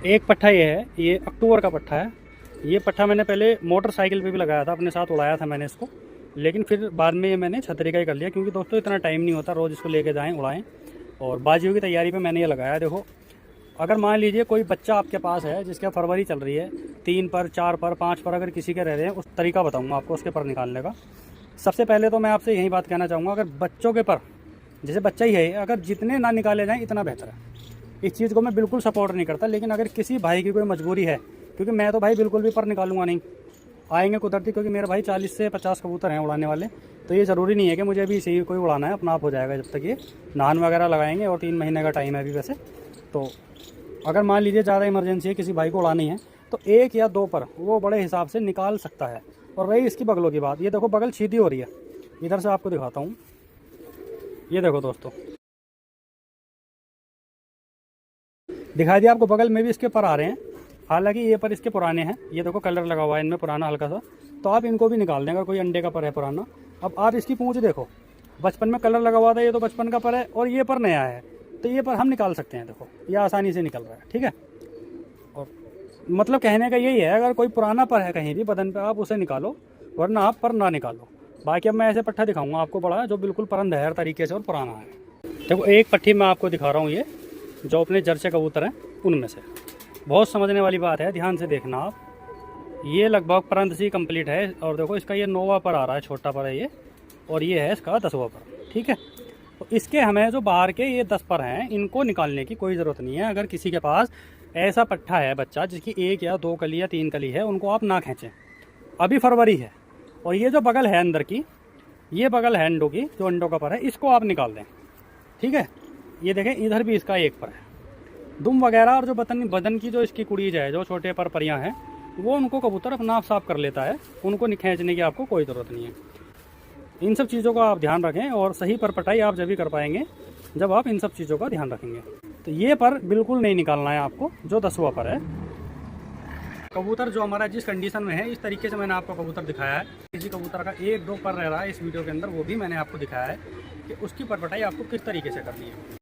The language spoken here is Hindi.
एक पट्ठा ये है, ये अक्टूबर का पट्ठा है। ये पट्ठा मैंने पहले मोटरसाइकिल पे भी लगाया था, अपने साथ उड़ाया था मैंने इसको, लेकिन फिर बाद में ये मैंने छतरी का ही कर लिया, क्योंकि दोस्तों इतना टाइम नहीं होता रोज़ इसको लेके जाएं उड़ाएं। और बाजियों की तैयारी पे मैंने ये लगाया। देखो, अगर मान लीजिए कोई बच्चा आपके पास है जिसका फरवरी चल रही है, 3 पर, 4 पर, 5 पर अगर किसी के रह रहे हैं, उस तरीका बताऊँगा आपको उसके पर निकालने का। सबसे पहले तो मैं आपसे यही बात कहना चाहूँगा, अगर बच्चों के पर, जैसे बच्चा ही है, अगर जितने ना निकाले जाएँ इतना बेहतर है। इस चीज़ को मैं बिल्कुल सपोर्ट नहीं करता, लेकिन अगर किसी भाई की कोई मजबूरी है, क्योंकि मैं तो भाई बिल्कुल भी पर निकालूंगा नहीं, आएंगे कुदरती, क्योंकि मेरे भाई 40 से 50 कबूतर हैं उड़ाने वाले, तो ये ज़रूरी नहीं है कि मुझे भी इसी कोई उड़ाना है, अपना आप हो जाएगा जब तक ये नान वगैरह लगाएंगे, और 3 महीने का टाइम है अभी वैसे। तो अगर मान लीजिए ज़्यादा इमरजेंसी है, किसी भाई को उड़ानी है, तो 1 या 2 पर वो बड़े हिसाब से निकाल सकता है। और रही इसकी बगलों की बात, ये देखो बगल सीधी हो रही है, इधर से आपको दिखाता हूँ। ये देखो दोस्तों, दिखा दिया आपको, बगल में भी इसके पर आ रहे हैं। हालांकि ये पर इसके पुराने हैं, ये देखो कलर लगा हुआ है इनमें पुराना हल्का सा, तो आप इनको भी निकाल दें अगर कोई अंडे का पर है पुराना। अब आप इसकी पूंछ देखो, बचपन में कलर लगा हुआ था, ये तो बचपन का पर है, और ये पर नया है, तो ये पर हम निकाल सकते हैं। देखो ये आसानी से निकल रहा है, ठीक है। और मतलब कहने का यही है, अगर कोई पुराना पर है कहीं भी बदन पर, आप उसे निकालो, वरना आप पर ना निकालो। बाकी अब मैं ऐसे पट्ठा दिखाऊंगा आपको बड़ा, जो बिल्कुल परंद है हर तरीके से और पुराना है। देखो एक पट्टी मैं आपको दिखा रहा हूँ, ये जो अपने जर्से कबूतर हैं उनमें से। बहुत समझने वाली बात है, ध्यान से देखना आप। ये लगभग परंत सी कंप्लीट है, और देखो इसका ये 9वां पर आ रहा है, छोटा पर है ये, और ये है इसका 10वां पर, ठीक है। तो इसके हमें जो बाहर के ये 10 पर हैं, इनको निकालने की कोई ज़रूरत नहीं है। अगर किसी के पास ऐसा पट्ठा है बच्चा जिसकी 1 या 2 कली या 3 कली है, उनको आप ना खींचें। अभी फरवरी है, और ये जो बगल है अंदर की, ये बगल है अंडों की, जो अंडों का पर है, इसको आप निकाल दें, ठीक है। ये देखें, इधर भी इसका 1 पर है। दुम वगैरह और जो बदन की जो इसकी कुड़ीज है, जो छोटे पर परियाँ हैं, वो उनको कबूतर अपना आप साफ कर लेता है, उनको खींचने की आपको कोई ज़रूरत नहीं है। इन सब चीज़ों का आप ध्यान रखें, और सही पर पटाई आप जब भी कर पाएंगे जब आप इन सब चीज़ों का ध्यान रखेंगे। तो ये पर बिल्कुल नहीं निकालना है आपको, जो 10वां पर है। कबूतर जो हमारा जिस कंडीशन में है, इस तरीके से मैंने आपको कबूतर दिखाया है। किसी कबूतर का 1-2 पर रह रहा है इस वीडियो के अंदर, वो भी मैंने आपको दिखाया है कि उसकी परपटाई आपको किस तरीके से करनी है।